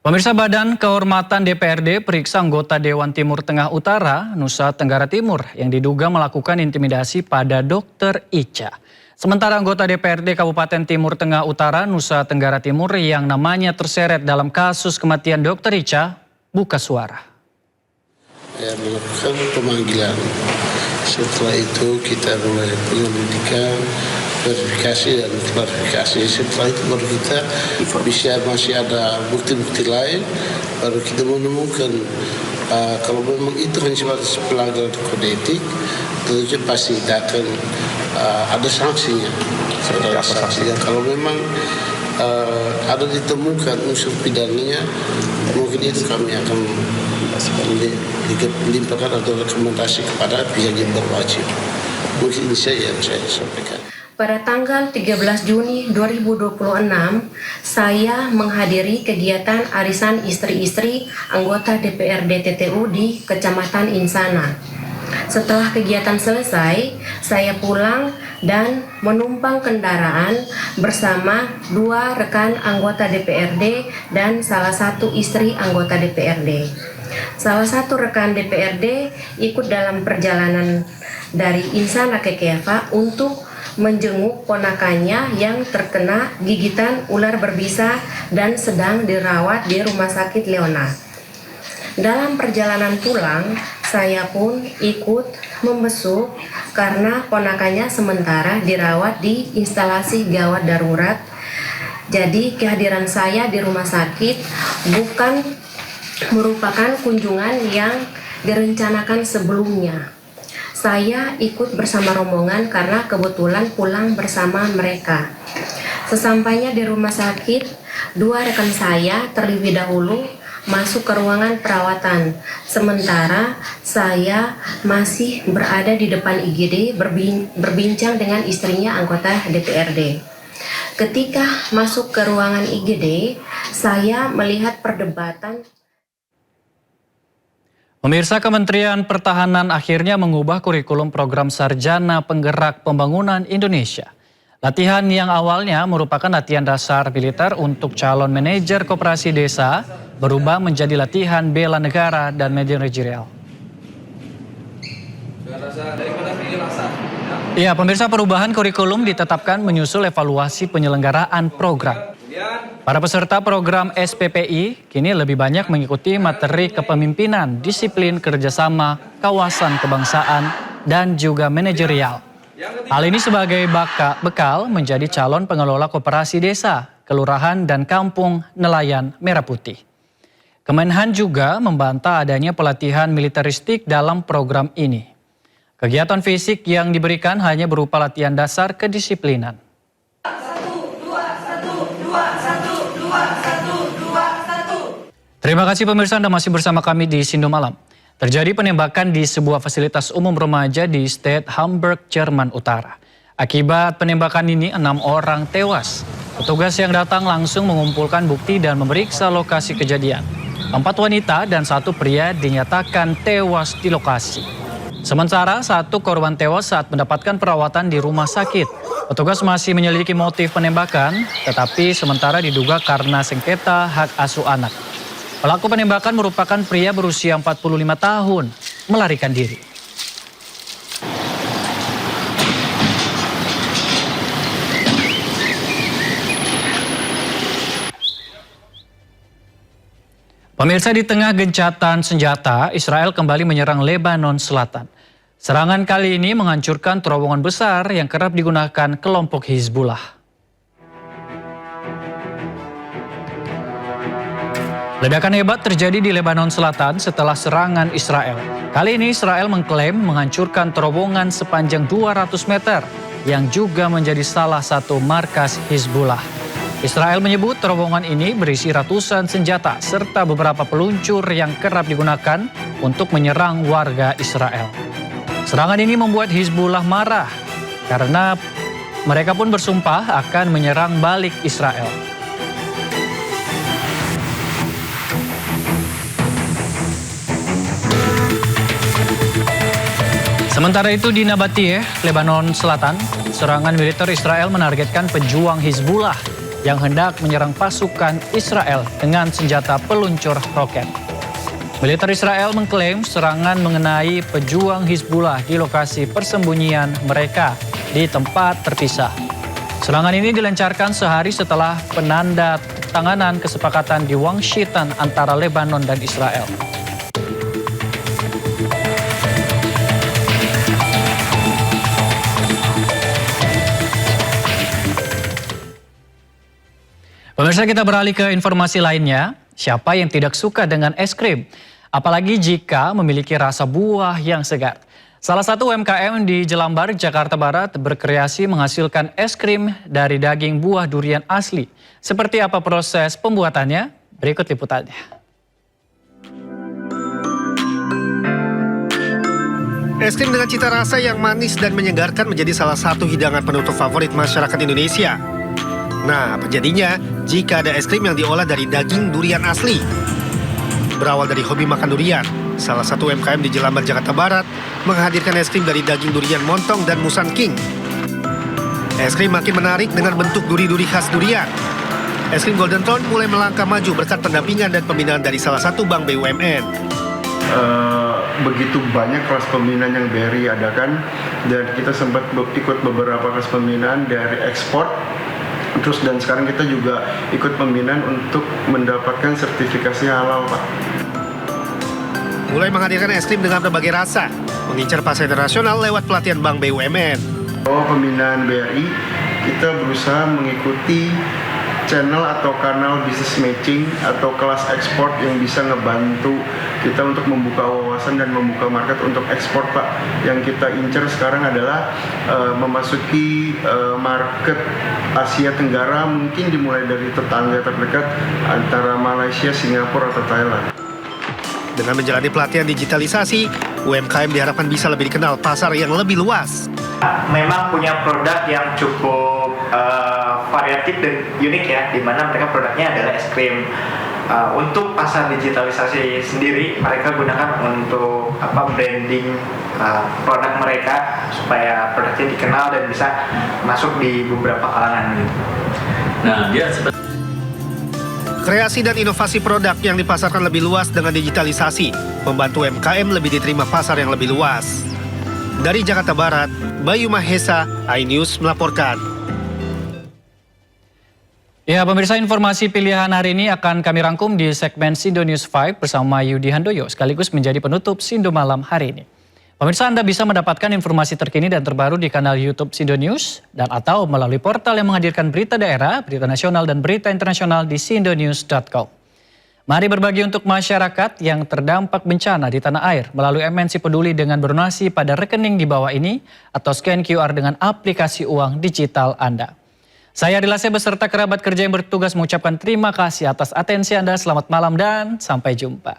Pemirsa, Badan Kehormatan DPRD periksa anggota Dewan Timur Tengah Utara, Nusa Tenggara Timur yang diduga melakukan intimidasi pada Dr. Icha. Sementara anggota DPRD Kabupaten Timur Tengah Utara, Nusa Tenggara Timur yang namanya terseret dalam kasus kematian Dr. Icha buka suara. Melakukan pemanggilan. Setelah itu kita mulai penyelidikan, verifikasi dan klarifikasi. Setelah itu baru kita masih ada bukti-bukti lain, baru kita menemukan kalau memang itu hanya sebatas pelanggaran kode etik, tentunya pasti kita akan ada sanksinya. Kalau memang ada ditemukan unsur pidananya, mungkin itu kami akan dilimpahkan atau rekomendasi kepada pihak yang berwajib. Mungkin ini saja yang saya sampaikan. Pada tanggal 13 Juni 2026, saya menghadiri kegiatan arisan istri-istri anggota DPRD TTU di Kecamatan Insana. Setelah kegiatan selesai, saya pulang dan menumpang kendaraan bersama 2 rekan anggota DPRD dan salah satu istri anggota DPRD. Salah satu rekan DPRD ikut dalam perjalanan dari Insana ke Keava untuk menjenguk ponakannya yang terkena gigitan ular berbisa dan sedang dirawat di Rumah Sakit Leona. Dalam perjalanan pulang, saya pun ikut membesuk karena ponakannya sementara dirawat di instalasi gawat darurat. Jadi kehadiran saya di rumah sakit bukan merupakan kunjungan yang direncanakan sebelumnya. Saya ikut bersama rombongan karena kebetulan pulang bersama mereka. Sesampainya di rumah sakit, 2 rekan saya terlebih dahulu masuk ke ruangan perawatan. Sementara saya masih berada di depan IGD berbincang dengan istrinya anggota DPRD. Ketika masuk ke ruangan IGD, saya melihat perdebatan. Pemirsa, Kementerian Pertahanan akhirnya mengubah kurikulum program Sarjana Penggerak Pembangunan Indonesia. Latihan yang awalnya merupakan latihan dasar militer untuk calon manajer koperasi desa berubah menjadi latihan bela negara dan manajerial. Ya, pemirsa, perubahan kurikulum ditetapkan menyusul evaluasi penyelenggaraan program. Para peserta program SPPI kini lebih banyak mengikuti materi kepemimpinan, disiplin kerjasama, kawasan kebangsaan, dan juga manajerial. Hal ini sebagai bekal menjadi calon pengelola koperasi desa, kelurahan, dan kampung nelayan Merah Putih. Kemenhan juga membantah adanya pelatihan militeristik dalam program ini. Kegiatan fisik yang diberikan hanya berupa latihan dasar kedisiplinan. Terima kasih pemirsa, Anda masih bersama kami di Sindo Malam. Terjadi penembakan di sebuah fasilitas umum remaja di Stade Hamburg, Jerman Utara. Akibat penembakan ini 6 orang tewas. Petugas yang datang langsung mengumpulkan bukti dan memeriksa lokasi kejadian. 4 wanita dan 1 pria dinyatakan tewas di lokasi. Sementara 1 korban tewas saat mendapatkan perawatan di rumah sakit. Petugas masih menyelidiki motif penembakan, tetapi sementara diduga karena sengketa hak asuh anak. Pelaku penembakan merupakan pria berusia 45 tahun, melarikan diri. Pemirsa, di tengah gencatan senjata, Israel kembali menyerang Lebanon Selatan. Serangan kali ini menghancurkan terowongan besar yang kerap digunakan kelompok Hizbullah. Ledakan hebat terjadi di Lebanon Selatan setelah serangan Israel. Kali ini Israel mengklaim menghancurkan terowongan sepanjang 200 meter yang juga menjadi salah satu markas Hizbullah. Israel menyebut terowongan ini berisi ratusan senjata serta beberapa peluncur yang kerap digunakan untuk menyerang warga Israel. Serangan ini membuat Hizbullah marah karena mereka pun bersumpah akan menyerang balik Israel. Sementara itu di Nabatiyeh, Lebanon Selatan, serangan militer Israel menargetkan pejuang Hizbullah yang hendak menyerang pasukan Israel dengan senjata peluncur roket. Militer Israel mengklaim serangan mengenai pejuang Hizbullah di lokasi persembunyian mereka di tempat terpisah. Serangan ini dilancarkan sehari setelah penandatanganan kesepakatan di Wangshitan antara Lebanon dan Israel. Pemirsa, kita beralih ke informasi lainnya. Siapa yang tidak suka dengan es krim? Apalagi jika memiliki rasa buah yang segar. Salah satu UMKM di Jelambar, Jakarta Barat berkreasi menghasilkan es krim dari daging buah durian asli. Seperti apa proses pembuatannya? Berikut liputannya. Es krim dengan cita rasa yang manis dan menyegarkan menjadi salah satu hidangan penutup favorit masyarakat Indonesia. Nah, apa jadinya jika ada es krim yang diolah dari daging durian asli? Berawal dari hobi makan durian, salah satu UMKM di Jelambar, Jakarta Barat menghadirkan es krim dari daging durian montong dan Musang King. Es krim makin menarik dengan bentuk duri-duri khas durian. Es krim Golden Throne mulai melangkah maju berkat pendampingan dan pembinaan dari salah satu bank BUMN. Begitu banyak kelas pembinaan yang BRI adakan, dan kita sempat ikut beberapa kelas pembinaan dari ekspor. Terus dan sekarang kita juga ikut pembinaan untuk mendapatkan sertifikasi halal, Pak. Mulai menghadirkan es krim dengan berbagai rasa, mengincar pasar internasional lewat pelatihan Bank BUMN. Pembinaan BRI, kita berusaha mengikuti channel atau kanal business matching atau kelas ekspor yang bisa ngebantu kita untuk membuka wawasan dan membuka market untuk ekspor, Pak. Yang kita incar sekarang adalah memasuki market Asia Tenggara, mungkin dimulai dari tetangga terdekat antara Malaysia, Singapura, atau Thailand. Dengan menjalani pelatihan digitalisasi, UMKM diharapkan bisa lebih dikenal pasar yang lebih luas. Memang punya produk yang cukup variatif dan unik ya, di mana mereka produknya adalah es krim. Untuk pasar digitalisasi sendiri, mereka gunakan untuk branding produk mereka supaya produknya dikenal dan bisa masuk di beberapa kalangan gitu. Kreasi dan inovasi produk yang dipasarkan lebih luas dengan digitalisasi membantu UMKM lebih diterima pasar yang lebih luas. Dari Jakarta Barat, Bayu Mahesa, iNews melaporkan. Ya, pemirsa, informasi pilihan hari ini akan kami rangkum di segmen Sindo News 5 bersama Yudi Handoyo, sekaligus menjadi penutup Sindo Malam hari ini. Pemirsa, Anda bisa mendapatkan informasi terkini dan terbaru di kanal YouTube Sindo News dan atau melalui portal yang menghadirkan berita daerah, berita nasional, dan berita internasional di sindonews.com. Mari berbagi untuk masyarakat yang terdampak bencana di tanah air melalui MNC Peduli dengan berdonasi pada rekening di bawah ini atau scan QR dengan aplikasi uang digital Anda. Saya Rilase beserta kerabat kerja yang bertugas mengucapkan terima kasih atas atensi Anda. Selamat malam dan sampai jumpa.